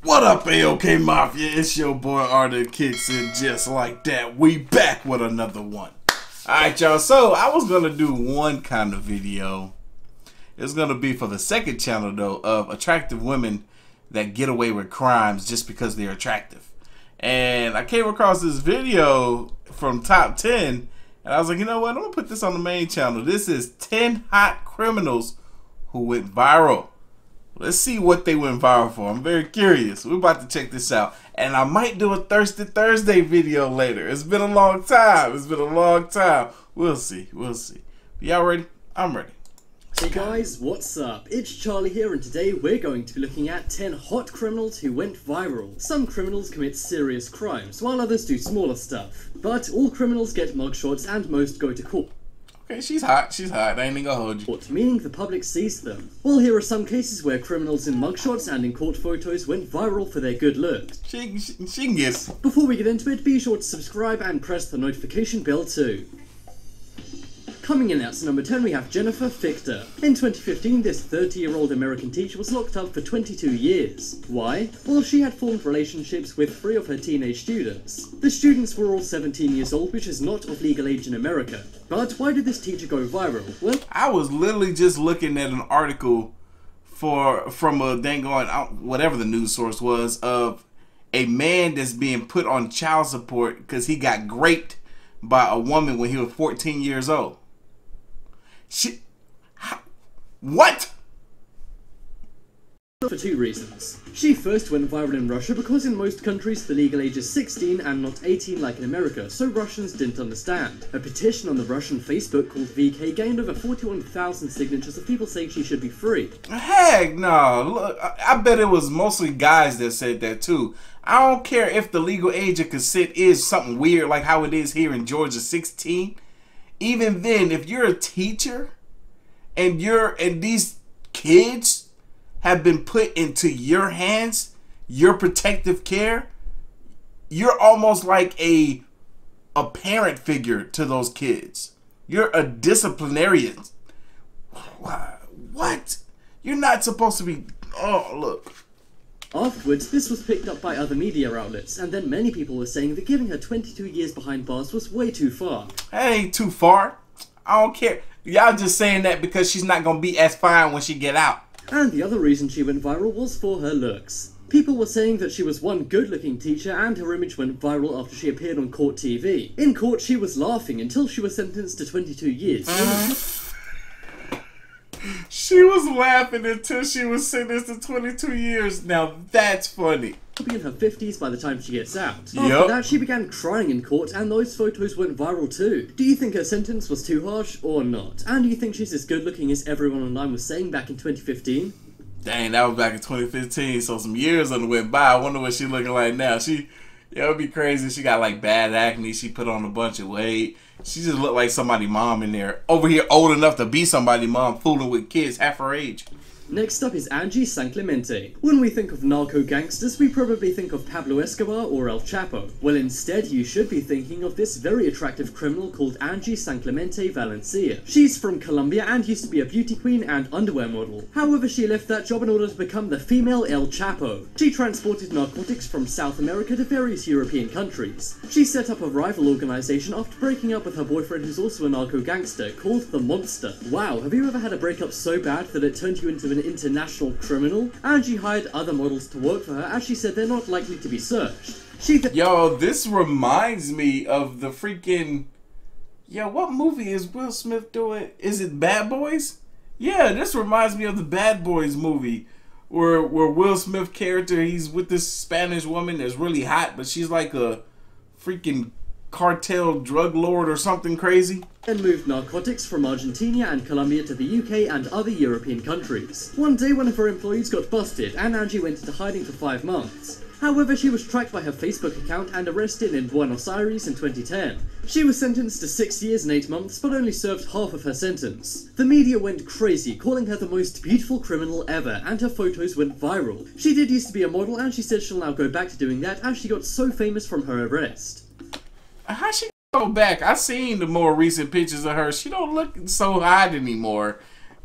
What up, AOK Mafia? It's your boy Artofkickz, and just like that, we back with another one. Alright, y'all, so I was gonna do one kind of video. It's gonna be for the second channel, though, of attractive women that get away with crimes just because they're attractive. And I came across this video from Top 10, and I was like, you know what, I'm gonna put this on the main channel. This is 10 hot criminals who went viral. Let's see what they went viral for. I'm very curious. We're about to check this out. And I might do a Thirsty Thursday video later. It's been a long time. It's been a long time. We'll see. We'll see. Y'all ready? I'm ready. Hey guys, what's up? It's Charlie here, and today we're going to be looking at 10 hot criminals who went viral. Some criminals commit serious crimes, while others do smaller stuff. But all criminals get mugshots and most go to court. Okay, she's hot. She's hot. I ain't even gonna hold you. Meaning the public sees them. Well, here are some cases where criminals in mugshots and in court photos went viral for their good looks. She can guess. Before we get into it, be sure to subscribe and press the notification bell too. Coming in at number 10, we have Jennifer Fichter. In 2015, this 30-year-old American teacher was locked up for 22 years. Why? Well, she had formed relationships with 3 of her teenage students. The students were all 17 years old, which is not of legal age in America. But why did this teacher go viral? Well, I was literally just looking at an article from a dang on whatever the news source was of a man that's being put on child support because he got raped by a woman when he was 14 years old. What? For 2 reasons. She first went viral in Russia because in most countries the legal age is 16 and not 18 like in America, so Russians didn't understand. A petition on the Russian Facebook called VK gained over 41,000 signatures of people saying she should be free. Heck no. Look, I bet it was mostly guys that said that too. I don't care if the legal age of consent is something weird like how it is here in Georgia, 16. Even then, if you're a teacher and these kids have been put into your hands, your protective care, you're almost like a parent figure to those kids. You're a disciplinarian. What? You're not supposed to be. Oh, look. Afterwards, this was picked up by other media outlets, and then many people were saying that giving her 22 years behind bars was way too far. That ain't too far. I don't care. Y'all just saying that because she's not going to be as fine when she get out. And the other reason she went viral was for her looks. People were saying that she was one good-looking teacher, and her image went viral after she appeared on court TV. In court, she was laughing until she was sentenced to 22 years. She was laughing until she was sentenced to 22 years. Now that's funny. She'll be in her 50s by the time she gets out. After that, she began crying in court, and those photos went viral too. Do you think her sentence was too harsh or not? And do you think she's as good looking as everyone online was saying back in 2015? Dang, that was back in 2015, so some years went by. I wonder what she looking like now. Yeah, it'd be crazy. She got like bad acne. She put on a bunch of weight. She just looked like somebody's mom in there. Over here, old enough to be somebody's mom, fooling with kids half her age. Next up is Angie Santiago. When we think of narco gangsters, we probably think of Pablo Escobar or El Chapo. Well, instead, you should be thinking of this very attractive criminal called Angie Santiago Valencia. She's from Colombia and used to be a beauty queen and underwear model. However, she left that job in order to become the female El Chapo. She transported narcotics from South America to various European countries. She set up a rival organization after breaking up with her boyfriend, who's also a narco gangster, called the Monster. Wow, have you ever had a breakup so bad that it turned you into an international criminal? Angie hired other models to work for her, as she said they're not likely to be searched. Yo, this reminds me of the freaking... Yo, what movie is Will Smith doing? Is it Bad Boys? Yeah, this reminds me of the Bad Boys movie. Where Will Smith character, he's with this Spanish woman that's really hot, but she's like a freaking cartel drug lord or something crazy. And moved narcotics from Argentina and Colombia to the UK and other European countries. One day, one of her employees got busted, and Angie went into hiding for 5 months. However, she was tracked by her Facebook account and arrested in Buenos Aires in 2010. She was sentenced to 6 years and 8 months, but only served half of her sentence. The media went crazy, calling her the most beautiful criminal ever, and her photos went viral. She did used to be a model, and she said she'll now go back to doing that as she got so famous from her arrest. How'd she go back? I seen the more recent pictures of her. She don't look so hot anymore.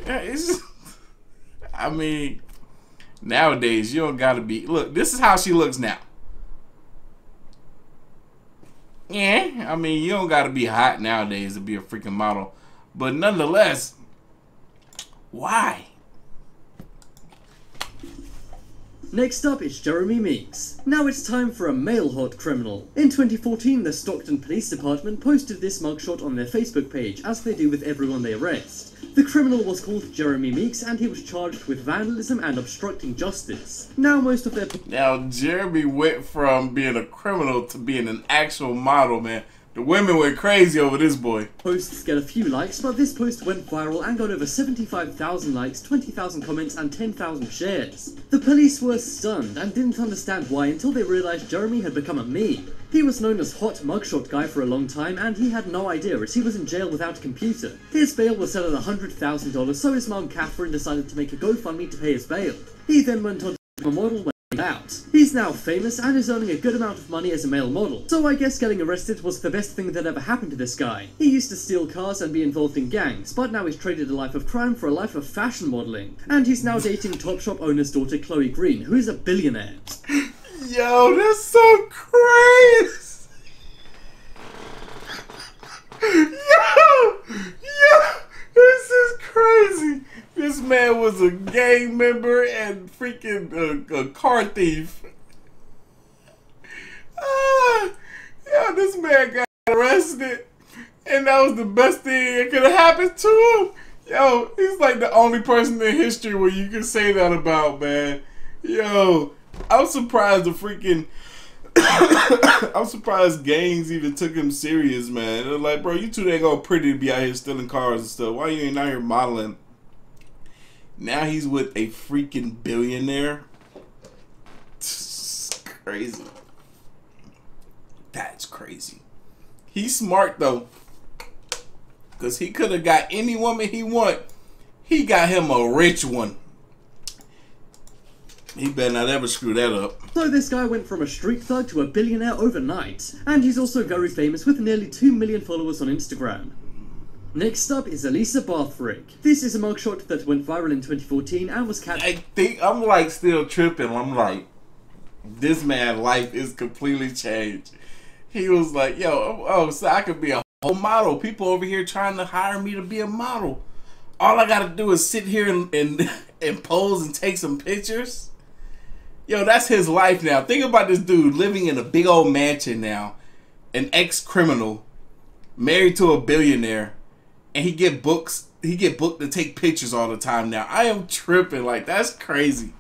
I mean, Nowadays, you don't gotta be. Look, this is how she looks now. Yeah, I mean, you don't gotta be hot nowadays to be a freaking model. But nonetheless, why? Next up is Jeremy Meeks. Now it's time for a male hot criminal. In 2014, the Stockton Police Department posted this mugshot on their Facebook page, as they do with everyone they arrest. The criminal was called Jeremy Meeks, and he was charged with vandalism and obstructing justice. Now Jeremy went from being a criminal to being an actual model, man. The women went crazy over this boy. Posts get a few likes, but this post went viral and got over 75,000 likes, 20,000 comments, and 10,000 shares. The police were stunned and didn't understand why until they realized Jeremy had become a meme. He was known as Hot Mugshot Guy for a long time, and he had no idea as he was in jail without a computer. His bail was set at $100,000, so his mom Catherine decided to make a GoFundMe to pay his bail. He then went on to become a model when out. He's now famous and is earning a good amount of money as a male model, so I guess getting arrested was the best thing that ever happened to this guy. He used to steal cars and be involved in gangs, but now he's traded a life of crime for a life of fashion modeling. And he's now dating Topshop owner's daughter Chloe Green, who is a billionaire. Yo, that's so crazy! Yo, this is crazy! This man was a gang member and freaking a car thief. Yo, this man got arrested, and that was the best thing that could have happened to him. Yo, he's like the only person in history where you can say that about, man. Yo, I'm surprised the freaking... I'm surprised gangs even took him serious, man. They're like, bro, you two ain't gonna pretty to be out here stealing cars and stuff. Why you ain't out here modeling? Now he's with a freaking billionaire. Crazy. That's crazy. He's smart though, because he could have got any woman he want. He got him a rich one. He better not ever screw that up. So this guy went from a street thug to a billionaire overnight, and he's also very famous with nearly 2 million followers on Instagram. Next up is Elisa Barthouric. This is a mugshot that went viral in 2014 and was I'm like still tripping. I'm like, this man's life is completely changed. He was like, yo, so I could be a whole model. People over here trying to hire me to be a model. All I gotta do is sit here and pose and take some pictures. Yo, that's his life now. Think about this dude living in a big old mansion now, an ex-criminal, married to a billionaire. And he get booked to take pictures all the time now. I am tripping. Like, that's crazy.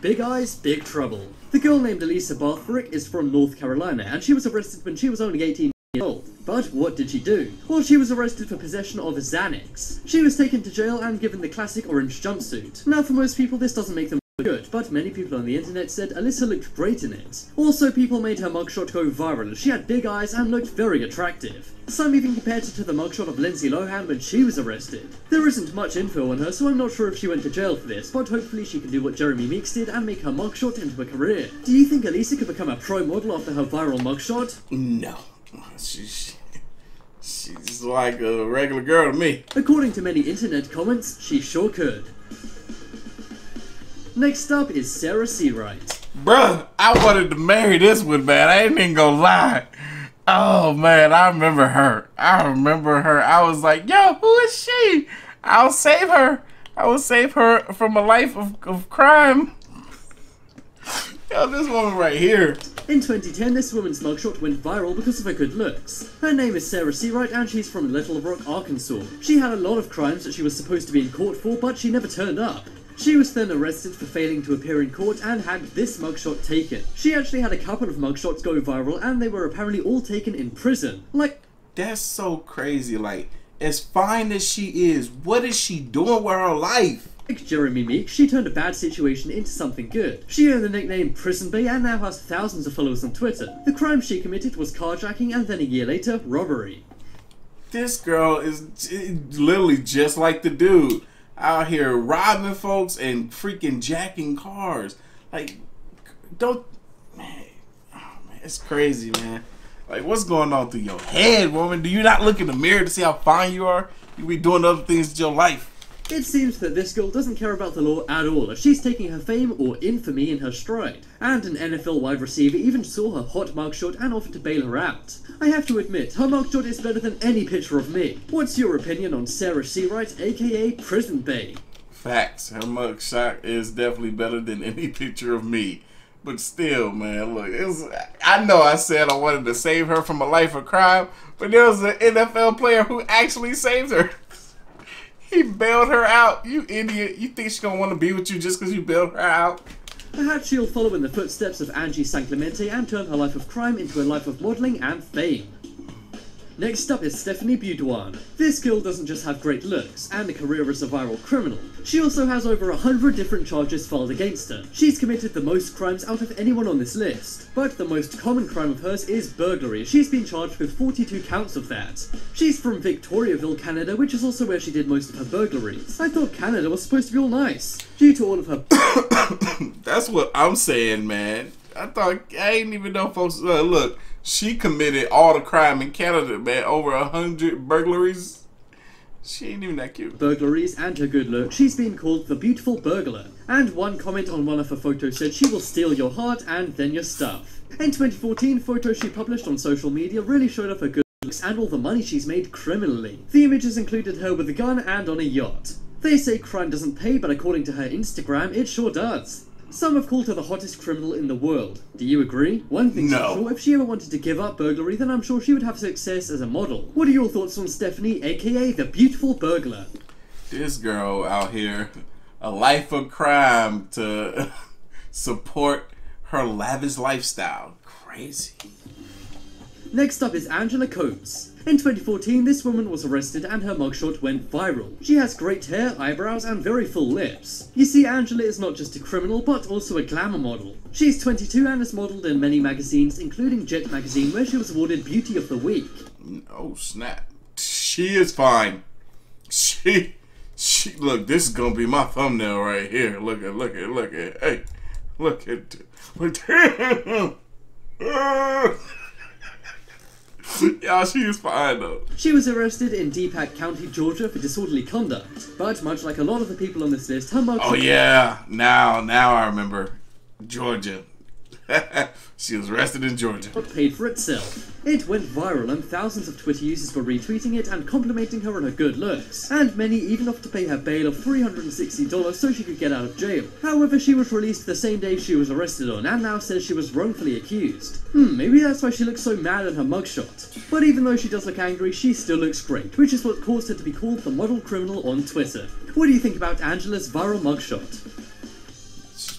Big eyes, big trouble. The girl named Elisa Barthouric is from North Carolina, and she was arrested when she was only 18 years old. But what did she do? Well, she was arrested for possession of Xanax. She was taken to jail and given the classic orange jumpsuit. Now, for most people, this doesn't make them good, but many people on the internet said Elisa looked great in it. Also, people made her mugshot go viral as she had big eyes and looked very attractive. Some even compared her to the mugshot of Lindsay Lohan when she was arrested. There isn't much info on her, so I'm not sure if she went to jail for this, but hopefully she can do what Jeremy Meeks did and make her mugshot into a career. Do you think Elisa could become a pro model after her viral mugshot? No. She's like a regular girl to me. According to many internet comments, she sure could. Next up is Sarah C Wright. Bruh, I wanted to marry this one, man. I ain't even gonna lie. Oh, man, I remember her. I was like, yo, who is she? I'll save her. I will save her from a life of crime. Yo, this woman right here. In 2010, this woman's mugshot went viral because of her good looks. Her name is Sarah C Wright and she's from Little Rock, Arkansas. She had a lot of crimes that she was supposed to be in court for, but she never turned up. She was then arrested for failing to appear in court and had this mugshot taken. She actually had a couple of mugshots go viral and they were apparently all taken in prison. Like, that's so crazy. Like, as fine as she is, what is she doing with her life? Like Jeremy Meeks, she turned a bad situation into something good. She earned the nickname Prison Bae and now has thousands of followers on Twitter. The crime she committed was carjacking and then a year later, robbery. This girl is literally just like the dude. Out here robbing folks and freaking jacking cars. Like, don't, man, oh man, it's crazy, man. Like, what's going on through your head, woman? Do you not look in the mirror to see how fine you are? You be doing other things with your life. It seems that this girl doesn't care about the law at all, as she's taking her fame or infamy in her stride. And an NFL wide receiver even saw her hot mugshot and offered to bail her out. I have to admit, her mugshot is better than any picture of me. What's your opinion on Sarah C Wright, aka Prison Bae? Facts. Her mugshot is definitely better than any picture of me. But still, man, look, I know I said I wanted to save her from a life of crime, but there was an NFL player who actually saved her. He bailed her out. You idiot. You think she's going to want to be with you just because you bailed her out? Perhaps she'll follow in the footsteps of Angie Santiago and turn her life of crime into a life of modelling and fame. Next up is Stephanie Beudawan. This girl doesn't just have great looks and a career as a viral criminal, she also has over 100 different charges filed against her. She's committed the most crimes out of anyone on this list, but the most common crime of hers is burglary. She's been charged with 42 counts of that. She's from Victoriaville, Canada, which is also where she did most of her burglaries. I thought Canada was supposed to be all nice, due to all of her That's what I'm saying, man. I didn't even know folks, look, she committed all the crime in Canada, man. Over 100 burglaries. She ain't even that cute. Burglaries and her good look, she's been called the beautiful burglar. And one comment on one of her photos said she will steal your heart and then your stuff. In 2014, photos she published on social media really showed off her good looks and all the money she's made criminally. The images included her with a gun and on a yacht. They say crime doesn't pay, but according to her Instagram, it sure does. Some have called her the hottest criminal in the world. Do you agree? One thing's for sure, if she ever wanted to give up burglary, then I'm sure she would have success as a model. What are your thoughts on Stephanie, aka the beautiful burglar? This girl out here, a life of crime to support her lavish lifestyle. Crazy. Next up is Angela Coates. In 2014, this woman was arrested and her mugshot went viral. She has great hair, eyebrows, and very full lips. You see, Angela is not just a criminal, but also a glamour model. She's 22 and has modelled in many magazines, including Jet magazine, where she was awarded Beauty of the Week. Oh, snap. She is fine. She, look, this is gonna be my thumbnail right here. Look at, hey, look at. Yeah, she is fine though. She was arrested in Deepak County, Georgia for disorderly conduct, but much like a lot of the people on this list, her mugshot— Oh yeah, now I remember. Georgia. She was arrested in Georgia. paid for itself. It went viral and thousands of Twitter users were retweeting it and complimenting her on her good looks, and many even offered to pay her bail of $360 so she could get out of jail. However, she was released the same day she was arrested on and now says she was wrongfully accused. Maybe that's why she looks so mad in her mugshot. But even though she does look angry, she still looks great, which is what caused her to be called the model criminal on Twitter. What do you think about Angela's viral mugshot?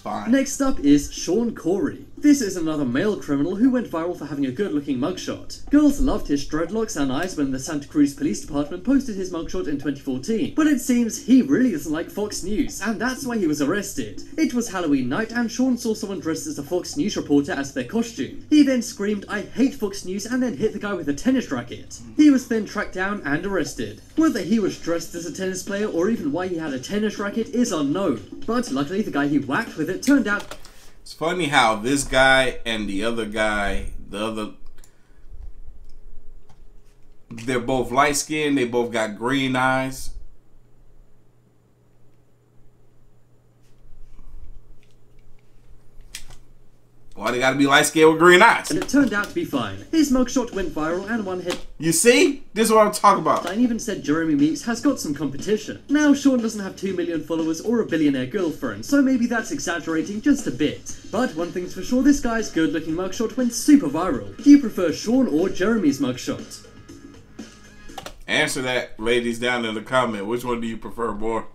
Fine. Next up is Cory. This is another male criminal who went viral for having a good-looking mugshot. Girls loved his dreadlocks and eyes when the Santa Cruz Police Department posted his mugshot in 2014. But it seems he really doesn't like Fox News, and that's why he was arrested. It was Halloween night, and Sean saw someone dressed as a Fox News reporter as their costume. He then screamed, "I hate Fox News," and then hit the guy with a tennis racket. He was then tracked down and arrested. Whether he was dressed as a tennis player or even why he had a tennis racket is unknown. But luckily the guy he whacked with it turned out— It's funny how this guy and the other guy, they're both light skinned, they both got green eyes. Why they gotta be light skinned with green eyes? And it turned out to be fine. His mugshot went viral and one hit— You see? This is what I'm talking about. and even said Jeremy Meeks has got some competition. Now Sean doesn't have 2 million followers or a billionaire girlfriend, so maybe that's exaggerating just a bit. But one thing's for sure, this guy's good looking mugshot went super viral. Do you prefer Sean or Jeremy's mugshot? Answer that, ladies, down in the comment. Which one do you prefer more?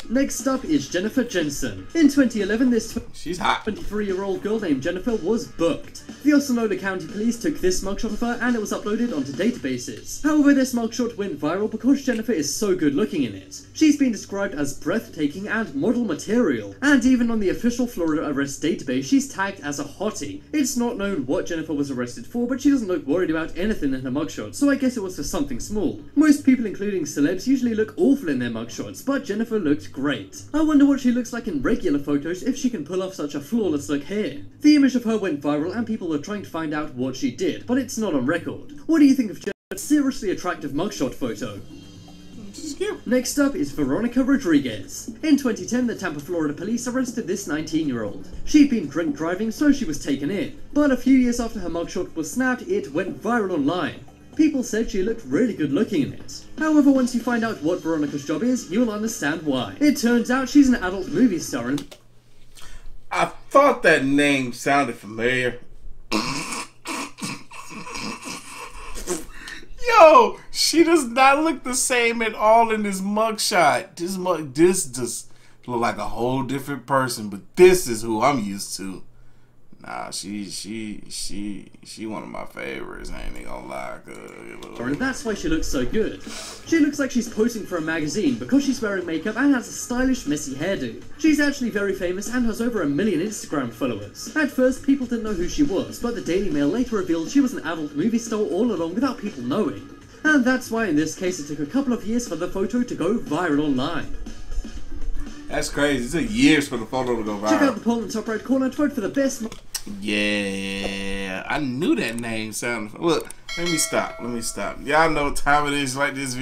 Next up is Jennifer Jensen. In 2011, this She's hot. 23-year-old girl named Jennifer was booked. The Osceola County Police took this mugshot of her and it was uploaded onto databases. However, this mugshot went viral because Jennifer is so good looking in it. She's been described as breathtaking and model material, and even on the official Florida arrest database, she's tagged as a hottie. It's not known what Jennifer was arrested for, but she doesn't look worried about anything in her mugshot, so I guess it was for something small. Most people, including celebs, usually look awful in their mugshots, but Jennifer looked great. I wonder what she looks like in regular photos if she can pull off such a flawless look here. The image of her went viral and people were trying to find out what she did, but it's not on record. What do you think of Jennifer's seriously attractive mugshot photo? She's cute. Next up is Veronica Rodriguez. In 2010, the Tampa, Florida police arrested this 19-year-old. She'd been drink driving, so she was taken in. But a few years after her mugshot was snapped, it went viral online. People said she looked really good looking in it. However, once you find out what Veronica's job is, you'll understand why. It turns out she's an adult movie star and I thought that name sounded familiar. Yo, she does not look the same at all in this mugshot. This just look like a whole different person, but this is who I'm used to. Nah, she one of my favorites. I ain't gonna lie. and that's why she looks so good. She looks like she's posing for a magazine because she's wearing makeup and has a stylish, messy hairdo. She's actually very famous and has over 1 million Instagram followers. At first, people didn't know who she was, but the Daily Mail later revealed she was an adult movie star all along without people knowing. And that's why in this case it took a couple of years for the photo to go viral online. That's crazy. It took years for the photo to go viral. Check out the poll in the top right corner to vote for the best. Yeah, I knew that name sounded. Look, let me stop. Y'all know what time it is like this.